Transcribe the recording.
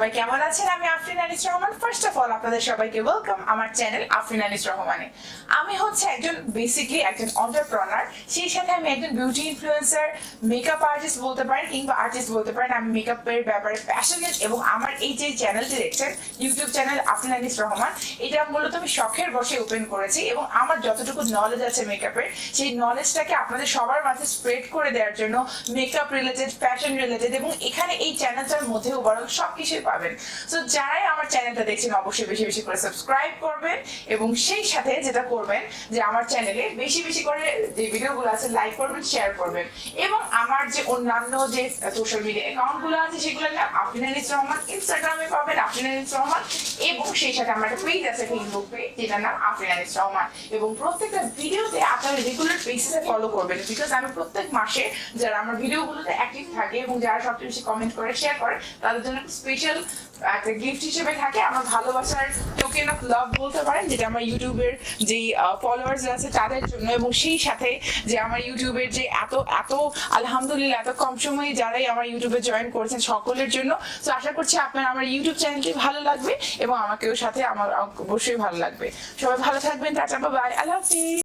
সবাই কেমন আছেন? আমি Afrin Anis Rahman. First of all আপনাদের সবাইকে ওয়েলকাম আমার চ্যানেল আফরিন আনিস রহমানে। আমি হচ্ছে বেসিক্যালি একজন এন্টারপ্রেনার, সেই সাথে আমি একজন বিউটি ইনফ্লুয়েন্সার, মেকআপ আর্টিস্ট বলতে পারেন কিংবা আর্টিস্ট বলতে পারেন। আমি মেকআপের ব্যাপারে প্যাশনেট এবং আমার এই যে চ্যানেলটি দেখছেন ইউটিউব চ্যানেল আফরিন আনিস রহমান, এটা মূলত আমি শখের বসে ওপেন করেছি এবং আমার যতটুকু নলেজ আছে মেকআপের সেই নলেজটাকে আপনাদের সবার মাঝে স্প্রেড করে দেওয়ার জন্য মেকআপ রিলেটেড, ফ্যাশন রিলেটেড এবং এখানে এই চ্যানেলটার মধ্যে ওভারঅল সবকিছুই পাবেন। সো যারাই আমার চ্যানেলটা দেখছেন অবশ্যই বেশি বেশি করে সাবস্ক্রাইব করবেন এবং সেই সাথে যেটা করবেন যে আমার চ্যানেলে বেশি বেশি করে যে ভিডিওগুলো আছে লাইক করবেন, শেয়ার করবেন এবং আমার যে অন্যান্য যে সোশ্যাল মিডিয়া অ্যাকাউন্টগুলো আছে সেগুলো নাম আফরিন আনিস রহমান। ইনস্টাগ্রামে পাবেন আফরিন আনিস রহমান এবং সেই সাথে আমার একটা পেজ আছে ফেসবুক পেজ যেটার নাম আফরিন আনিস রহমান। এবং প্রত্যেকটা ভিডিওতে আপনারা রেগুলার বেসিসে ফলো করবেন, বিকজ আমি প্রত্যেক মাসে যারা আমার ভিডিওগুলোতে অ্যাক্টিভ থাকে এবং যারা সবচেয়ে বেশি কমেন্ট করে শেয়ার করে তাদের জন্য স্পেশাল একটা গিফট হিসেবে থাকে আমার ভালোবাসার টোকেন অফ লাভ বলতে পারেন, যেটা আমার ইউটিউবের যে ফলোয়ার্স আছে তাদের জন্য এবং সেই সাথে যে আমার ইউটিউবের যে এত এত আলহামদুলিল্লাহ এত কম সময়ে যারাই আমার ইউটিউবে জয়েন করেছেন সকলের জন্য। তো আশা করছি আপনার আমার ইউটিউব চ্যানেলটি ভালো লাগবে এবং আমাকেও সাথে আমার অবশ্যই ভালো লাগবে। সবাই ভালো থাকবেন, টাটা বাই, আল্লাহ হাফিজ।